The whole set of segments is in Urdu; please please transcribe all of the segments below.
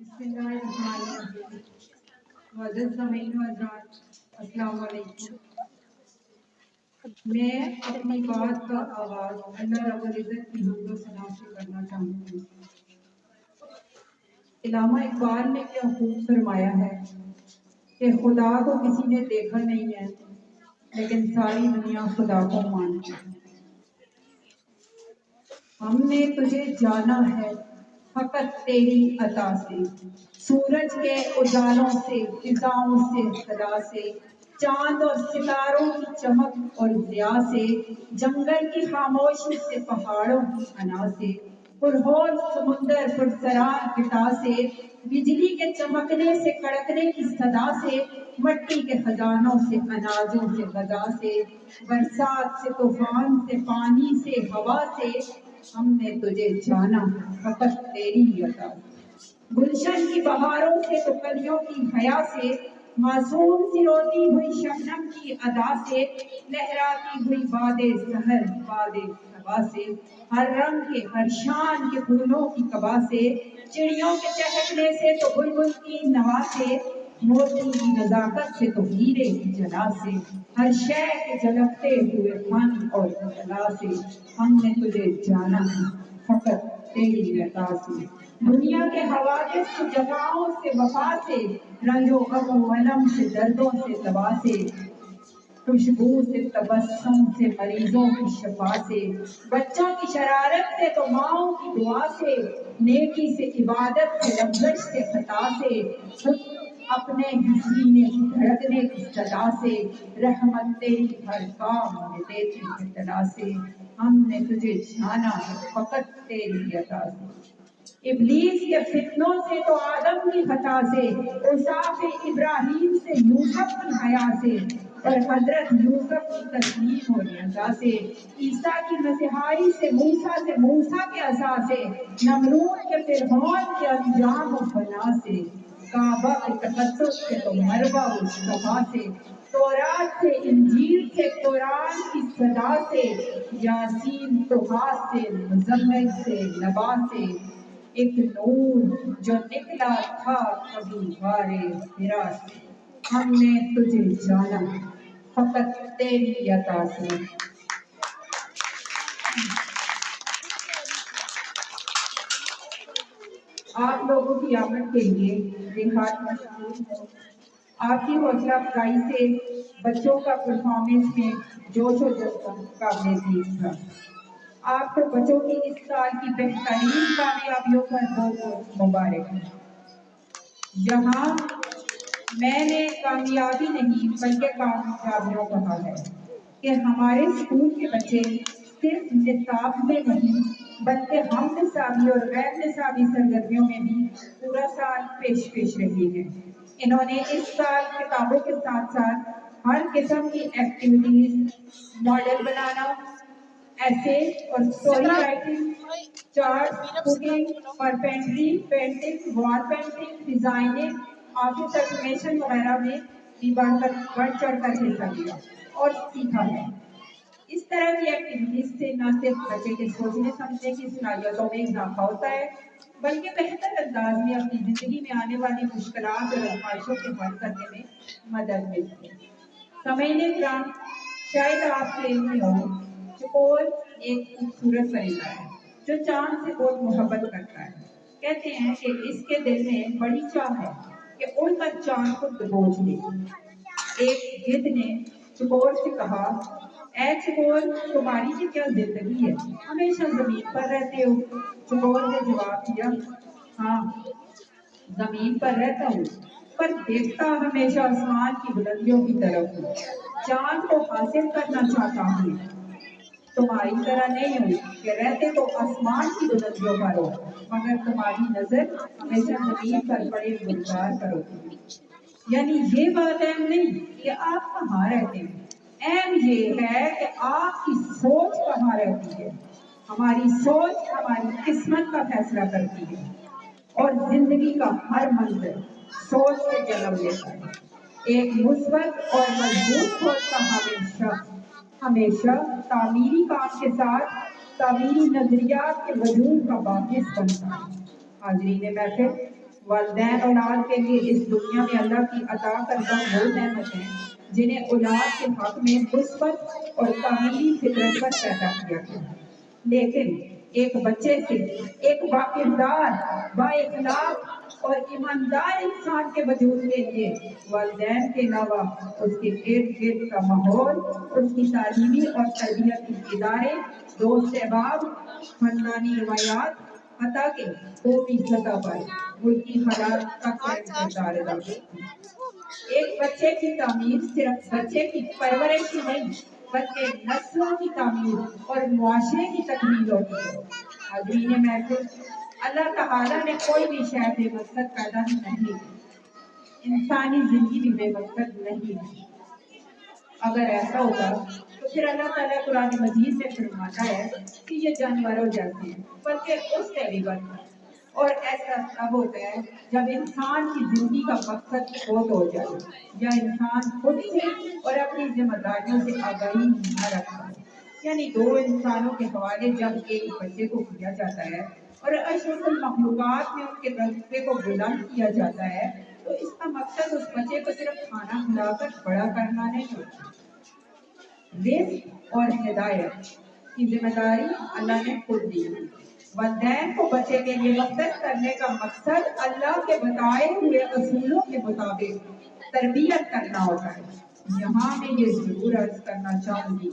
بسم اللہ الرحمن الرحیم۔ معزز سامعین و حضرات، السلام علیکم۔ میں اپنی بات کا آغاز اللہ رب العزت کی حمد و ثنا سے کرنا چاہوں گی۔ علامہ اقبال نے کیا خوب فرمایا ہے کہ خدا کو کسی نے دیکھا نہیں ہے لیکن ساری دنیا خدا کو مانتی ہے۔ ہم نے تجھے جانا ہے فقط تیری عطا سے، سورج کے اجالوں سے، فضاؤں سے، صدا سے، چاند اور ستاروں کی چمک اور ضیا سے، جنگل کی خاموشی سے، پہاڑوں کی انا سے، پرہور سمندر پرسرار گٹا سے، بجلی کے چمکنے سے، کڑکنے کی صدا سے، مٹی کے خزانوں سے، اناجوں سے، غذا سے، برسات سے، طوفان سے، پانی سے، ہوا سے، ہم نے تجھے جانا فقط تیری عطا سے۔ گلشن کی بہاروں سے تو کلیوں کی حیا سے، معصوم سی روتی ہوئی شبنم کی ادا سے، لہراتی ہوئی باد سحر باد صبا سے، ہر رنگ کے ہر شان کے پھولوں کی قبا سے، چڑیوں کے چہکنے سے تو بلبل کی نوا سے، موتی کی نزاکت سے تو ہیرے کی جلا سے، ہر شے کے جھلکتے ہوئے فن اور کلا سے، ہم نے تجھے جانا ہے فقط تیری عطا سے۔ دنیا کے حوادث کی جگہوں سے، وفا سے، رنج و غم و الم سے، دردوں سے، دوا سے، خوشبو سے، تبسم سے، مریضوں کی شفا سے، بچوں کی شرارت سے تو ماؤں کی دعا سے، نیکی سے، عبادت سے، لغزش سے، خطا سے، خود اپنے ہی سینے کی دھڑکنے کی صدا سے، رحمت تیری ہر کام میں دیتی ہے تلا سے، ہم نے تجھے جانا ہے فقط تیری عطا سے۔ ابلیس کے فتنوں سے تو آدم کی خطا سے، اوصاف ابراہیم سے، یوسف کی حیا سے، اور حضرت یوسف کی تسلیم و رضا سے، عیسیٰ کی مسیحائی سے، موسیٰ کے عصا سے، نمرود کے فرعون کے انجام و فنا سے، کعبہ کے تقدس سے تو مروہ و صفا سے، تورات سے، انجیل سے، قرآن کی صدا سے، یاسین طہا سے، مزمل سے، نبا سے، ایک نور جو نکلا تھا کبھی غار حرا سے، ہم نے تجھے جانا فقط تیری عطا سے۔ آپ لوگوں کی آمد کے لیے دیہات مشغول ہو۔ آپ کی حوصلہ افزائی سے بچوں کا پرفارمنس میں جوش و جذبہ قابل دید تھا۔ آپ کو بچوں کی اس سال کی بہترین کامیابیوں پر بہت مبارک ہے۔ یہاں میں نے کامیابی نہیں بلکہ کامیابیوں کہا ہے کہ ہمارے اسکول کے بچے صرف نصاب میں نہیں بلکہ ہم نصابی اور غیر نصابی سرگرمیوں میں بھی پورا سال پیش رہے ہیں۔ انہوں نے اس سال کتابوں کے ساتھ ساتھ ہر قسم کی ایکٹیویٹیز، ماڈل بنانا، ایسے اور story writing, chart, cooking, carpentry, painting, وال پینٹنگ، ڈیزائننگ، آفس ایٹومیشن وغیرہ میں بھی بڑھ چڑھ کر حصہ لیا اور سیکھا ہے۔ اس طرح کی ایکٹیویٹیز سے نہ صرف بچے کے سوچنے سمجھنے کی صلاحیتوں میں اضافہ ہوتا ہے بلکہ بہتر انداز میں اپنی زندگی میں آنے والی مشکلات اور آزمائشوں کے حل کرنے میں مدد ملتی ہے۔ سامعین کرام، شاید آپ کے علم میں ہو، چکور ایک خوبصورت پرندہ ہے جو چاند سے بہت محبت کرتا ہے۔ کہتے ہیں کہ اس کے دل میں بڑی چاہ ہے کہ اڑ کر چاند کو دبوچ لے۔ ایک گدھ نے چکور سے کہا، اے چکور، تمہاری یہ کیا زندگی ہے، ہمیشہ زمین پر رہتے ہو؟ چکور نے جواب دیا، ہاں، زمین پر رہتا ہوں پر دیکھتا ہمیشہ آسمان کی بلندیوں کی طرف ہوں، چاند کو حاصل کرنا چاہتا ہوں، تمہاری طرح نہیں ہوں کہ رہتے تو آسمان کی بلندیوں پر ہو مگر تمہاری نظر ہمیشہ زمین پر پڑے گلزار پر ہوتی ہے۔ یعنی یہ بات اہم نہیں کہ آپ کہاں رہتے ہیں، اہم یہ ہے کہ آپ کی سوچ کہاں رہتی ہے۔ ہماری سوچ ہماری قسمت کا فیصلہ کرتی ہے اور زندگی کا ہر منظر سوچ سے جنم لیتا ہے۔ ایک مثبت اور مضبوط سوچ کا ہمیشہ تعمیری کام کے ساتھ تعمیری نظریات کے وجود کا باعث بنتا ہے۔ حاضرین محفل، والدین اولاد کے لیے اس دنیا میں اللہ کی عطا کردہ وہ نعمت ہیں جنہیں اولاد کے حق میں مثبت اور تعمیری فطرت پر پیدا کیا گیا ہے۔ لیکن ایک بچے سے ایک باکردار، با اخلاق اور ایماندار انسان کے وجود کے لیے والدین کے علاوہ اس کے ارد گرد کا ماحول، اس کی تعلیمی اور تربیتی ادارے، دوست احباب، خاندانی روایات، حتیٰ کہ قومی سطح پر ملکی حالات کا کردار ادا کرتی ہیں۔ ایک بچے کی تعمیر صرف بچے کی پرورش ہی نہیں بلکہ نسلوں کی تعمیر اور معاشرے کی تکمیل ہوتی ہے۔ حاضرین محفل، اللہ تعالیٰ نے کوئی بھی شے بے مقصد پیدا نہیں کی۔ انسانی زندگی بھی بے مقصد نہیں ہے۔ اگر ایسا ہوتا تو پھر اللہ تعالیٰ قرآن مجید میں فرماتا ہے کہ یہ جانوروں جیسے ہیں، بلکہ اس سے بھی بڑھ۔ اور ایسا تب ہوتا ہے جب انسان کی زندگی کا مقصد فوت ہو جائے یا انسان خود سے اور اپنی ذمہ داریوں سے آگاہی نہ رکھتا ہے۔ یعنی دو انسانوں کے حوالے جب ایک بچے کو کیا جاتا ہے اور اشرف المخلوقات میں ان کے رتبے کو بلند کیا جاتا ہے تو اس کا مقصد اس بچے کو صرف کھانا کھلا کر بڑا کرنا نہیں ہوتا۔ رزق اور ہدایت کی ذمہ داری اللہ نے خود دی ہے۔ والدین کو بچے کے لیے مختص کرنے کا مقصد اللہ کے بتائے ہوئے اصولوں کے مطابق تربیت کرنا ہوتا ہے۔ یہاں میں یہ ضرور عرض کرنا چاہوں گی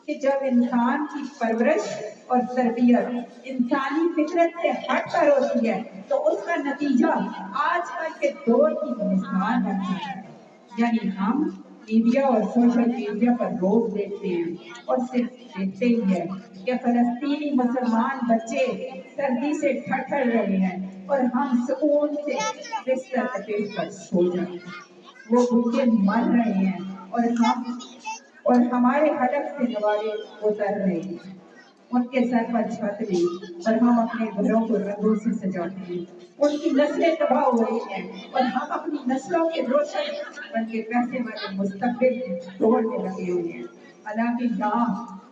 کہ جب انسان کی پرورش اور تربیت انسانی فطرت سے ہٹ کر ہوتی ہے تو اس کا نتیجہ آج کل کے دور کی مثال بنتا ہے۔ یعنی ہم میڈیا اور سوشل میڈیا پر روز دیکھتے ہیں اور صرف دیکھتے ہی ہیں کہ فلسطینی مسلمان بچے سردی سے ٹھٹر رہے ہیں اور ہم سکون سے بستر لپیٹ کر سو جاتے ہیں۔ وہ بھوکے مر رہے ہیں اور ہمارے حلق سے نوالے اتر رہے ہیں۔ ان کے سر پر چھت نہیں اور ہم اپنے گھروں کو رنگوں سے سجاتے ہیں۔ ان کی نسلیں تباہ ہو رہی ہیں اور ہم اپنی نسلوں کے روشن بلکہ پیسے والے مستقبل توڑنے لگے ہوئے ہیں۔ حالانکہ یہاں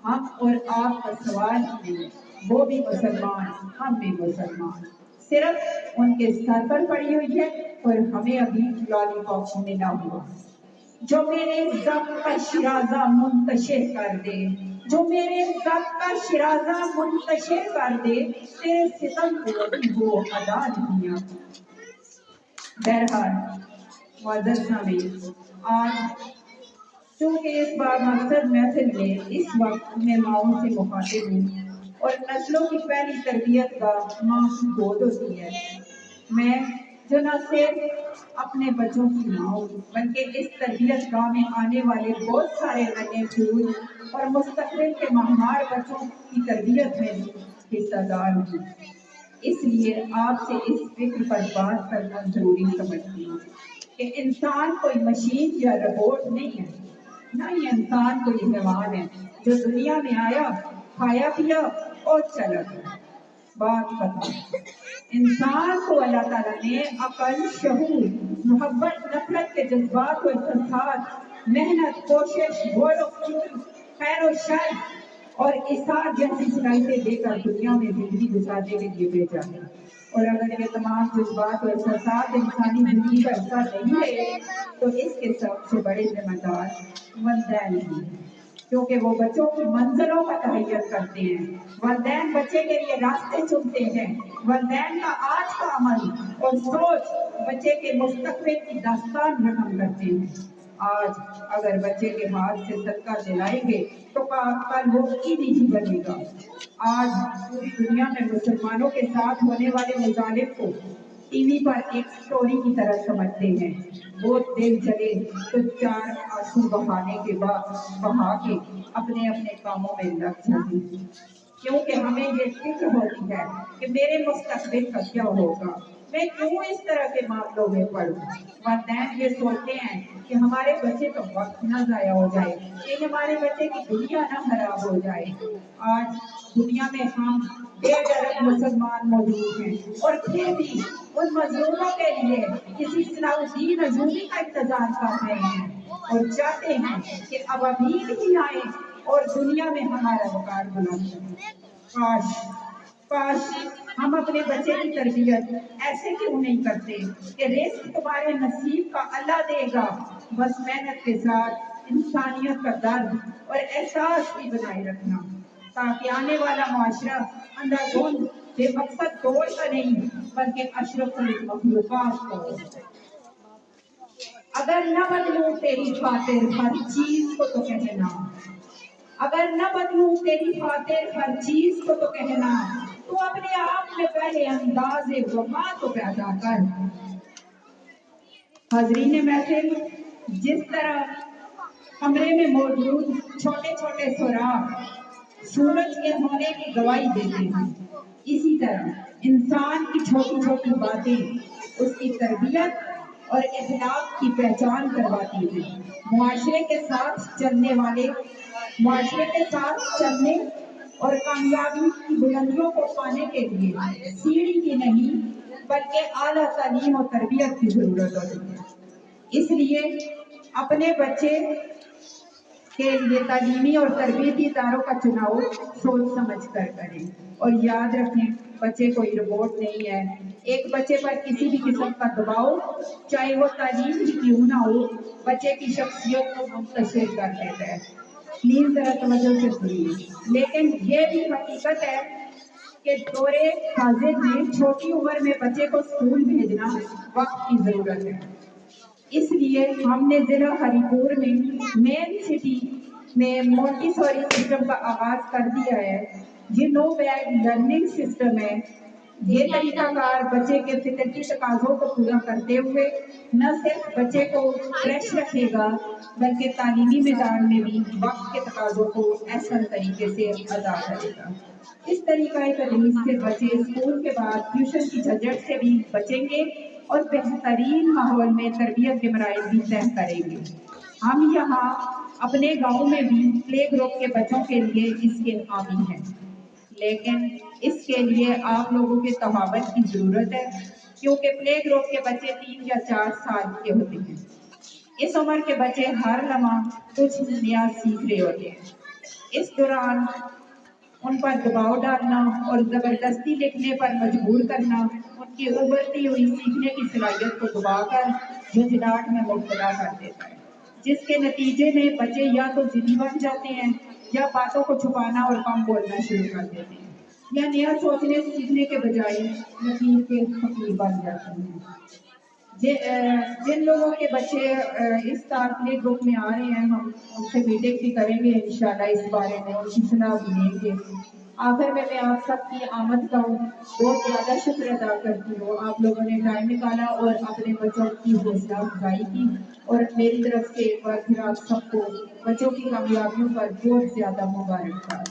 ہم اور آپ کا سوال ہی نہیں، وہ بھی مسلمان، ہم بھی مسلمان، صرف ان کے سر پر پڑی ہوئی ہے اور ہمیں ابھی لالی پاپ ملا ہوا۔ جو میرے ذوق کا شیرازہ منتشر کر دے، جو میرے ذوق کا شیرازہ منتشر کر دے، تیرے ستم کو وہ ادا نہیں آتی۔ بہرحال معزز سامعین، آج چونکہ اس بار مقصد محفل میں اس وقت میں ماؤں سے مخاطب ہوں اور نسلوں کی پہلی تربیت کا ماں کی گود ہوتی ہے، میں جو نہ صرف اپنے بچوں کی ماں ہوں بلکہ اس تربیت گاہ میں آنے والے بہت سارے ننے پھول اور مستقبل کے مہمار بچوں کی تربیت میں بھی حصہ دار ہوں۔ اس لیے آپ سے اس فکر پر بات کرنا ضروری سمجھتی ہوں کہ انسان کوئی مشین یا روبوٹ نہیں ہے، نہ ہی انسان کوئی حیوان ہے جو دنیا میں آیا، کھایا پیا اور چلا گیا۔ بات ختم۔ انسان کو اللہ تعالیٰ نے عقل، شعور، محبت، نفرت کے جذبات و احساسات، محنت، کوشش، غور و فکر، خیر و شر اور احساس جیسی صلاحیتیں دے کر دنیا میں زندگی گزارنے کے لیے بھیجا ہے۔ اور اگر یہ تمام جذبات اور احساسات انسانی زندگی کا حصہ نہیں رہے تو اس کے سب سے بڑے ذمہ دار والدین ہیں، کیونکہ وہ بچوں کی منزلوں کا تہیہ کرتے ہیں۔ والدین بچے کے لیے راستے چنتے ہیں۔ والدین کا آج کا عمل اور سوچ بچے کے مستقبل کی داستان رقم کرتے ہیں۔ آج اگر بچے کے ہاتھ سے صدقہ دلائیں گے تو کل وہ عید ہی بنے گا۔ آج پوری دنیا میں مسلمانوں کے ساتھ ہونے والے مظالم کو ٹی وی پر ایک سٹوری کی طرح سمجھتے ہیں۔ بہت دل چلے تو چار آنسو بہا کے اپنے اپنے کاموں میں لگ جاتے ہیں، کیونکہ ہمیں یہ فکر ہوتی ہے کہ میرے مستقبل کا کیا ہوگا، میں کیوں اس طرح کے معاملوں میں پڑوں۔ والدین یہ سوچتے ہیں کہ ہمارے بچے کا وقت نہ ضائع ہو جائے، کہ ہمارے بچے کی دنیا نہ خراب ہو جائے۔ آج دنیا میں ہم 1.5 ارب مسلمان موجود ہیں اور پھر بھی ان مظلوموں کے لیے کسی صلاح الدین ایوبی کا انتظار کر رہے ہیں اور چاہتے ہیں کہ ابابیل ہی آئیں اور دنیا میں ہمارا وقار بلند کریں۔ کاش ہم اپنے بچے کی تربیت ایسے کیوں نہیں کرتے کہ رزق تمہارے نصیب کا اللہ دے گا، بس محنت کے ساتھ انسانیت کا درد اور احساس بھی بنائے رکھنا، تاکہ آنے والا معاشرہ اندھا دھند بے مقصد دوڑ کا نہیں بلکہ اشرف المخلوقات کا ہو۔ اگر نہ بدلوں تیری خاطر ہر چیز کو تو کہنا، اگر نہ بدلوں تیری خاطر ہر چیز کو تو کہنا، تو اپنے آپ میں پہلے انداز وفا تو پیدا کر۔ حاضرین محفل، جس طرح کمرے میں موجود چھوٹے چھوٹے سوراخ سورج کے ہونے کی گواہی دیتے ہیں، اسی طرح انسان کی چھوٹی چھوٹی باتیں اس کی تربیت اور اخلاق کی پہچان کرواتی ہیں۔ معاشرے کے ساتھ چلنے اور کامیابی کی بلندیوں کو پانے کے لیے سیڑھی کی نہیں بلکہ اعلیٰ تعلیم اور تربیت کی ضرورت ہوتی ہے۔ اس لیے اپنے بچے کے لیے تعلیمی اور تربیتی اداروں کا چناؤ سوچ سمجھ کر کریں، اور یاد رکھیں بچے کوئی روبوٹ نہیں ہے۔ ایک بچے پر کسی بھی قسم کا دباؤ، چاہے وہ تعلیم ہی کیوں نہ ہو، بچے کی شخصیت کو منتشر کر دیتا ہے۔ پلیز ذرا توجہ سے سنیے۔ لیکن یہ بھی حقیقت ہے کہ دور حاضر میں چھوٹی عمر میں بچے کو اسکول بھیجنا وقت کی ضرورت ہے۔ اس لیے ہم نے ضلع ہری پور میں مین سٹی میں مونٹیسوری سسٹم کا آغاز کر دیا ہے۔ یہ نو بیگ لرننگ سسٹم ہے۔ یہ طریقہ کار بچے کے فطرتی تقاضوں کو پورا کرتے ہوئے نہ صرف بچے کو فریش رکھے گا بلکہ تعلیمی میدان میں بھی وقت کے تقاضوں کو احسن طریقے سے ادا کرے گا۔ اس طریقہ تدریس سے بچے اسکول کے بعد ٹیوشن کی جھنجٹ سے بھی بچیں گے اور بہترین ماحول میں تربیت کے مراحل بھی طے کریں گے۔ ہم یہاں اپنے گاؤں میں بھی پلے گروپ کے بچوں کے لیے اس کے حامی ہیں، لیکن اس کے لیے آپ لوگوں کے تعاون کی ضرورت ہے، کیونکہ پلے گروپ کے بچے 3 یا 4 سال کے ہوتے ہیں۔ اس عمر کے بچے ہر لمحہ کچھ نیا سیکھ رہے ہوتے ہیں۔ اس دوران ان پر دباؤ ڈالنا اور زبردستی لکھنے پر مجبور کرنا ان کی ابھرتی ہوئی سیکھنے کی صلاحیت کو دبا کر جھنجھلاہٹ میں مبتلا کر دیتا ہے، جس کے نتیجے میں بچے یا تو ضدی بن جاتے ہیں یا باتوں کو چھپانا اور کم بولنا شروع کر دیتے ہیں، یا نیا سوچنے سیکھنے کے بجائے نفیر کے فقیر بن جاتے ہیں۔ جن لوگوں کے بچے اس سال پلے گروپ میں آ رہے ہیں، ہم ان سے میٹنگ بھی کریں گے انشاءاللہ، اس بارے میں ان کی صلاح بھی لیں گے۔ آخر میں آپ سب کی آمد کا بہت زیادہ شکر ادا کرتی ہوں۔ آپ لوگوں نے ٹائم نکالا اور اپنے بچوں کی حوصلہ افزائی کی، اور میری طرف سے ایک بار پھر آپ سب کو بچوں کی کامیابیوں پر بہت زیادہ مبارکباد۔